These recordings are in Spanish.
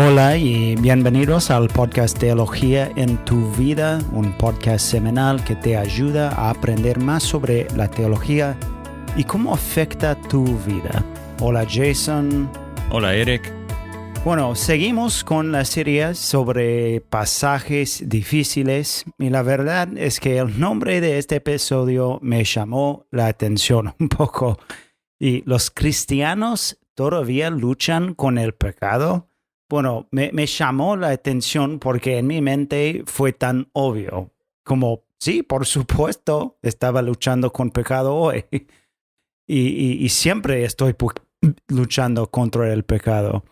Hola y bienvenidos al podcast Teología en tu vida, un podcast semanal que te ayuda a aprender más sobre la teología y cómo afecta tu vida. Hola Jason. Hola Eric. Bueno, seguimos con la serie sobre pasajes difíciles y la verdad es que el nombre de este episodio me llamó la atención un poco. ¿Y los cristianos todavía luchan con el pecado? Bueno, me llamó la atención porque en mi mente fue tan obvio. Como, sí, por supuesto, estaba luchando con pecado hoy. Y siempre estoy luchando contra el pecado.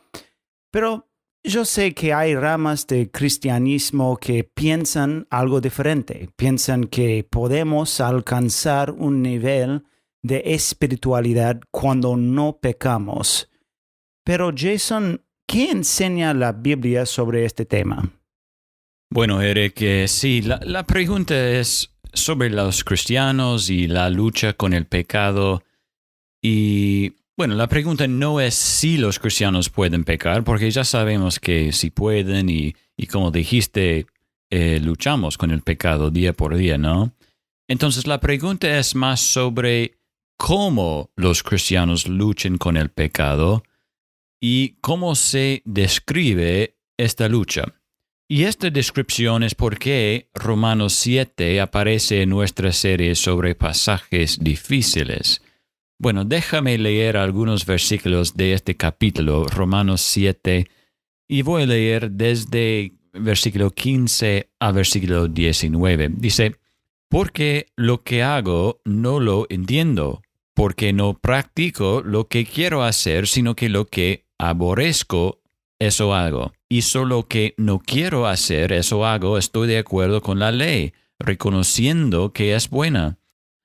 Pero yo sé que hay ramas de cristianismo que piensan algo diferente. Piensan que podemos alcanzar un nivel de espiritualidad cuando no pecamos. Pero Jason, ¿qué enseña la Biblia sobre este tema? Bueno, Eric, sí, la pregunta es sobre los cristianos y la lucha con el pecado. Y bueno, la pregunta no es si los cristianos pueden pecar, porque ya sabemos que sí pueden y como dijiste, luchamos con el pecado día por día, ¿no? Entonces la pregunta es más sobre cómo los cristianos luchan con el pecado y cómo se describe esta lucha. Y esta descripción es porque Romanos 7 aparece en nuestra serie sobre pasajes difíciles. Bueno, déjame leer algunos versículos de este capítulo, Romanos 7, y voy a leer desde versículo 15 a versículo 19. Dice, porque lo que hago no lo entiendo, porque no practico lo que quiero hacer, sino que lo que aborrezco, eso hago. Y solo que no quiero hacer, eso hago, estoy de acuerdo con la ley, reconociendo que es buena.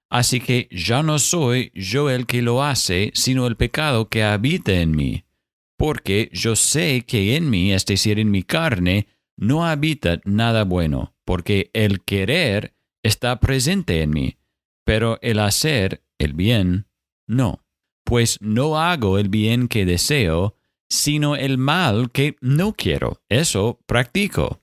Así que ya no soy yo el que lo hace, sino el pecado que habita en mí. Porque yo sé que en mí, es decir, en mi carne, no habita nada bueno, porque el querer está presente en mí, pero el hacer, el bien, no. Pues no hago el bien que deseo, sino el mal que no quiero. Eso practico.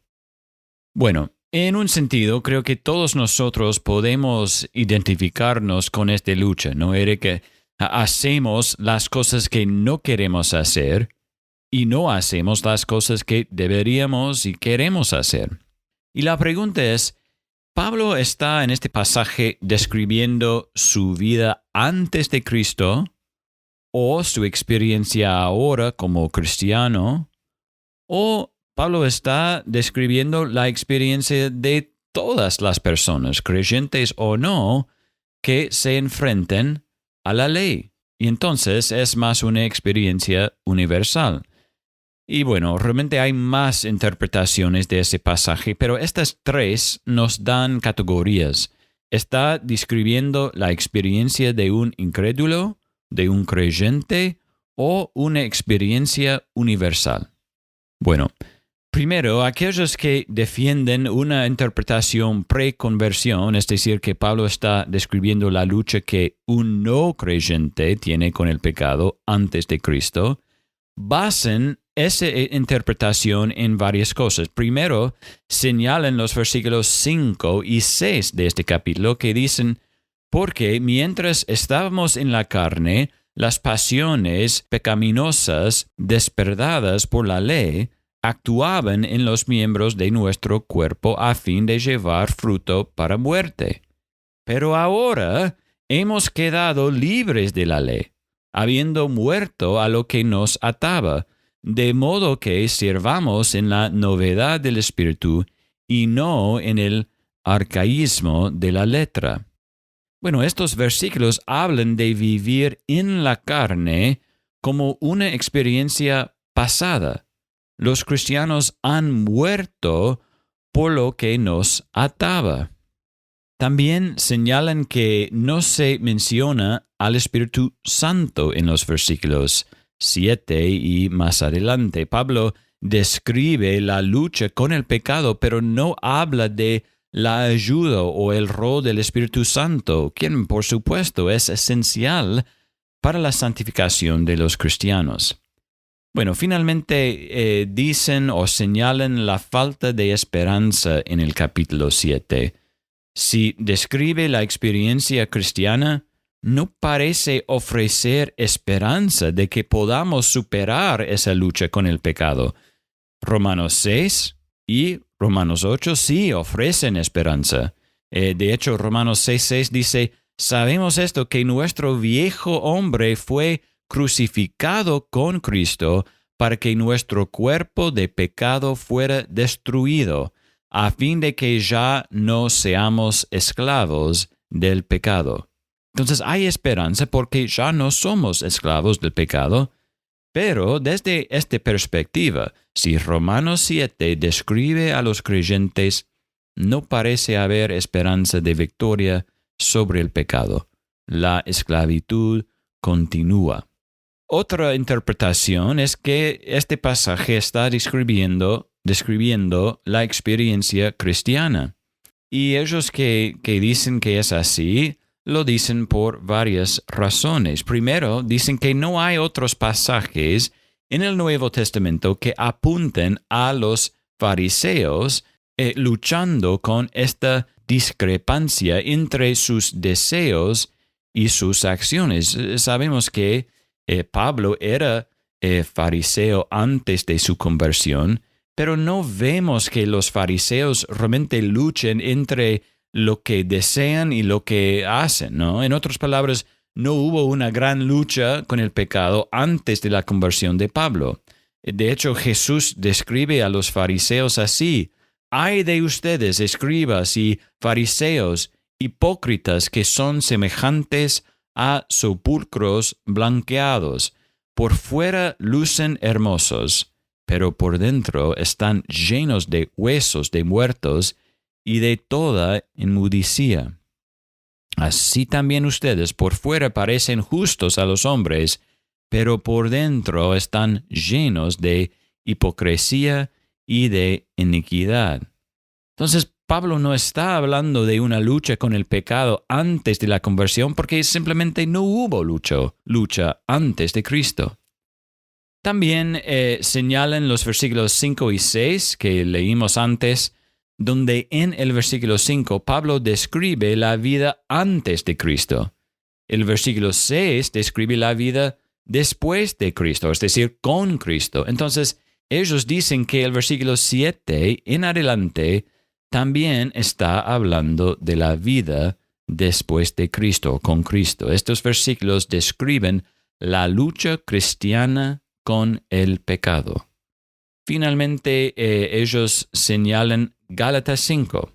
Bueno, en un sentido, creo que todos nosotros podemos identificarnos con esta lucha, ¿no? Eric, hacemos las cosas que no queremos hacer y no hacemos las cosas que deberíamos y queremos hacer. Y la pregunta es, ¿Pablo está en este pasaje describiendo su vida antes de Cristo o su experiencia ahora como cristiano? ¿O Pablo está describiendo la experiencia de todas las personas, creyentes o no, que se enfrenten a la ley? Y entonces es más una experiencia universal. Y bueno, realmente hay más interpretaciones de ese pasaje, pero estas tres nos dan categorías. Está describiendo la experiencia de un incrédulo, de un creyente o una experiencia universal. Bueno, primero, aquellos que defienden una interpretación pre-conversión, es decir, que Pablo está describiendo la lucha que un no creyente tiene con el pecado antes de Cristo, basan esa interpretación en varias cosas. Primero, señalan los versículos 5 y 6 de este capítulo que dicen, porque mientras estábamos en la carne, las pasiones pecaminosas despertadas por la ley actuaban en los miembros de nuestro cuerpo a fin de llevar fruto para muerte. Pero ahora hemos quedado libres de la ley, habiendo muerto a lo que nos ataba, de modo que sirvamos en la novedad del Espíritu y no en el arcaísmo de la letra. Bueno, estos versículos hablan de vivir en la carne como una experiencia pasada. Los cristianos han muerto por lo que nos ataba. También señalan que no se menciona al Espíritu Santo en los versículos 7 y más adelante. Pablo describe la lucha con el pecado, pero no habla de la ayuda o el rol del Espíritu Santo, quien por supuesto es esencial para la santificación de los cristianos. Bueno, finalmente dicen o señalan la falta de esperanza en el capítulo 7. Si describe la experiencia cristiana, no parece ofrecer esperanza de que podamos superar esa lucha con el pecado. Romanos 6 y Romanos 8 sí ofrecen esperanza. De hecho, Romanos 6:6 dice, sabemos esto, que nuestro viejo hombre fue crucificado con Cristo para que nuestro cuerpo de pecado fuera destruido, a fin de que ya no seamos esclavos del pecado. Entonces hay esperanza porque ya no somos esclavos del pecado, pero desde esta perspectiva, si Romanos 7 describe a los creyentes, no parece haber esperanza de victoria sobre el pecado. La esclavitud continúa. Otra interpretación es que este pasaje está describiendo la experiencia cristiana. Y ellos que dicen que es así, lo dicen por varias razones. Primero, dicen que no hay otros pasajes en el Nuevo Testamento que apunten a los fariseos luchando con esta discrepancia entre sus deseos y sus acciones. Sabemos que Pablo era fariseo antes de su conversión, pero no vemos que los fariseos realmente luchen entre lo que desean y lo que hacen, ¿no? En otras palabras, no hubo una gran lucha con el pecado antes de la conversión de Pablo. De hecho, Jesús describe a los fariseos así: «Ay de ustedes, escribas y fariseos, hipócritas que son semejantes a sepulcros blanqueados. Por fuera lucen hermosos, pero por dentro están llenos de huesos de muertos y de toda inmundicia. Así también ustedes por fuera parecen justos a los hombres, pero por dentro están llenos de hipocresía y de iniquidad». Entonces, Pablo no está hablando de una lucha con el pecado antes de la conversión porque simplemente no hubo lucha antes de Cristo. También señalan los versículos 5 y 6 que leímos antes, donde en el versículo 5 Pablo describe la vida antes de Cristo. El versículo 6 describe la vida después de Cristo, es decir, con Cristo. Entonces, ellos dicen que el versículo 7 en adelante también está hablando de la vida después de Cristo, con Cristo. Estos versículos describen la lucha cristiana con el pecado. Finalmente, ellos señalan Gálatas 5.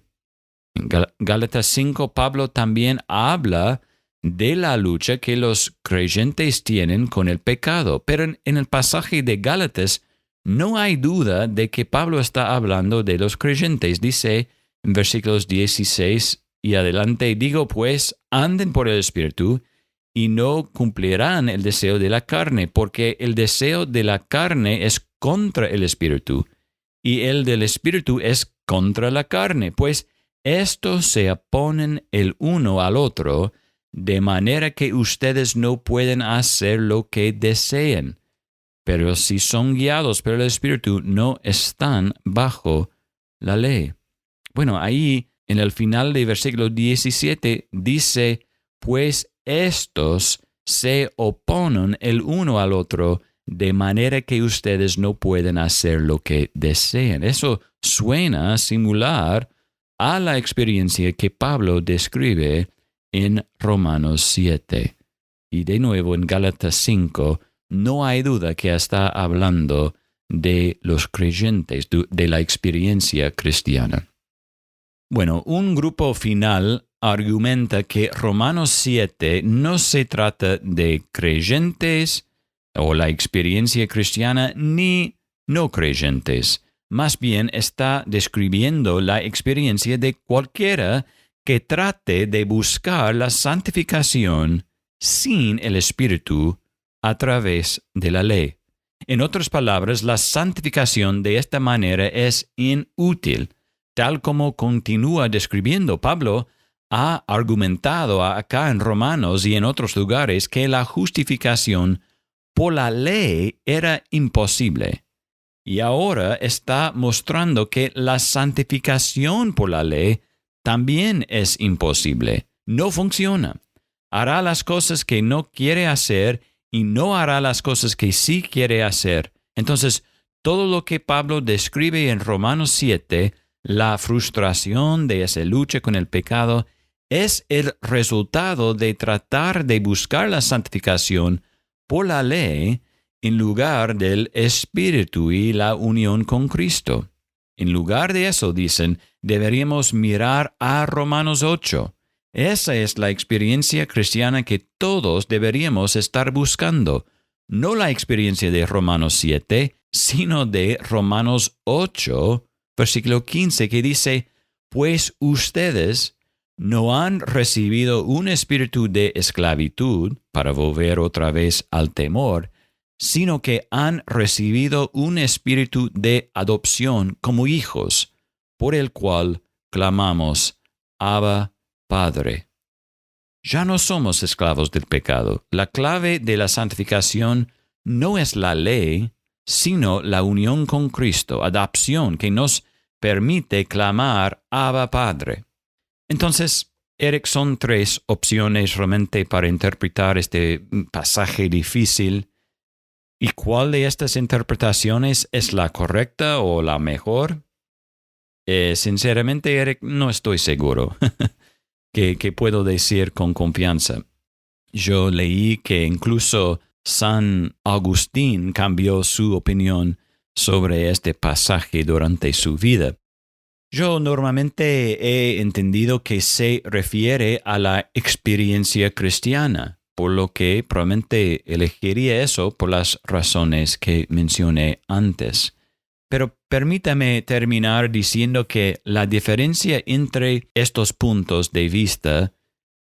En Gálatas 5, Pablo también habla de la lucha que los creyentes tienen con el pecado. Pero en el pasaje de Gálatas no hay duda de que Pablo está hablando de los creyentes. Dice en versículos 16 y adelante, digo pues, anden por el Espíritu y no cumplirán el deseo de la carne, porque el deseo de la carne es contra el Espíritu y el del Espíritu es contra la carne, pues estos se oponen el uno al otro, de manera que ustedes no pueden hacer lo que deseen. Pero si son guiados por el Espíritu, no están bajo la ley. Bueno, ahí en el final del versículo 17 dice, pues estos se oponen el uno al otro, de manera que ustedes no pueden hacer lo que deseen. Eso suena similar a la experiencia que Pablo describe en Romanos 7. Y de nuevo en Gálatas 5, no hay duda que está hablando de los creyentes, de la experiencia cristiana. Bueno, un grupo final argumenta que Romanos 7 no se trata de creyentes o la experiencia cristiana ni no creyentes. Más bien está describiendo la experiencia de cualquiera que trate de buscar la santificación sin el Espíritu a través de la ley. En otras palabras, la santificación de esta manera es inútil. Tal como continúa describiendo Pablo, ha argumentado acá en Romanos y en otros lugares que la justificación por la ley era imposible. Y ahora está mostrando que la santificación por la ley también es imposible. No funciona. Hará las cosas que no quiere hacer y no hará las cosas que sí quiere hacer. Entonces, todo lo que Pablo describe en Romanos 7, la frustración de esa lucha con el pecado, es el resultado de tratar de buscar la santificación por la ley en lugar del Espíritu y la unión con Cristo. En lugar de eso, dicen, deberíamos mirar a Romanos 8. Esa es la experiencia cristiana que todos deberíamos estar buscando. No la experiencia de Romanos 7, sino de Romanos 8, versículo 15, que dice, pues ustedes no han recibido un espíritu de esclavitud para volver otra vez al temor, sino que han recibido un espíritu de adopción como hijos, por el cual clamamos, Abba, Padre. Ya no somos esclavos del pecado. La clave de la santificación no es la ley, sino la unión con Cristo, adopción que nos permite clamar, Abba, Padre. Entonces, Eric, son 3 opciones realmente para interpretar este pasaje difícil. ¿Y cuál de estas interpretaciones es la correcta o la mejor? Sinceramente, Eric, no estoy seguro que puedo decir con confianza. Yo leí que incluso San Agustín cambió su opinión sobre este pasaje durante su vida. Yo normalmente he entendido que se refiere a la experiencia cristiana, por lo que probablemente elegiría eso por las razones que mencioné antes. Pero permítame terminar diciendo que la diferencia entre estos puntos de vista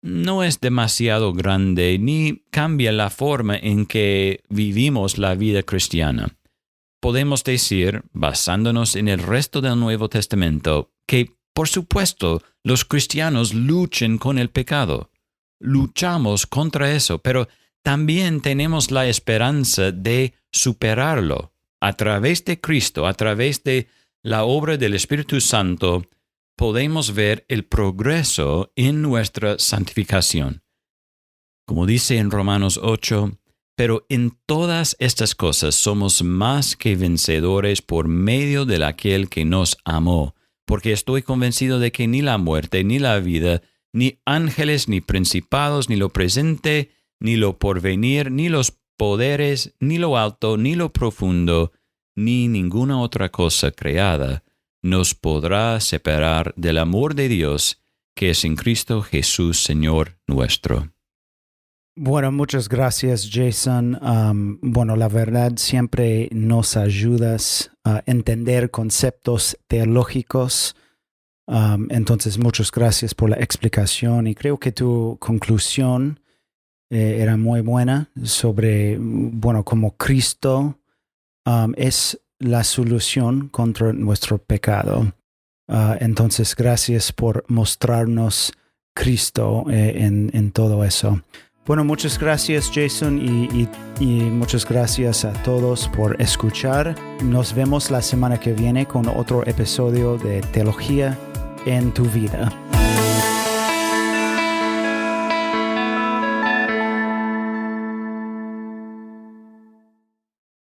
no es demasiado grande ni cambia la forma en que vivimos la vida cristiana. Podemos decir, basándonos en el resto del Nuevo Testamento, que, por supuesto, los cristianos luchan con el pecado. Luchamos contra eso, pero también tenemos la esperanza de superarlo. A través de Cristo, a través de la obra del Espíritu Santo, podemos ver el progreso en nuestra santificación. Como dice en Romanos 8, pero en todas estas cosas somos más que vencedores por medio de aquel que nos amó, porque estoy convencido de que ni la muerte, ni la vida, ni ángeles, ni principados, ni lo presente, ni lo porvenir, ni los poderes, ni lo alto, ni lo profundo, ni ninguna otra cosa creada, nos podrá separar del amor de Dios que es en Cristo Jesús, Señor nuestro. Bueno, muchas gracias, Jason. La verdad siempre nos ayudas a entender conceptos teológicos. Entonces, muchas gracias por la explicación y creo que tu conclusión era muy buena sobre, cómo Cristo es la solución contra nuestro pecado. Entonces, gracias por mostrarnos Cristo en todo eso. Bueno, muchas gracias, Jason, y muchas gracias a todos por escuchar. Nos vemos la semana que viene con otro episodio de Teología en tu Vida.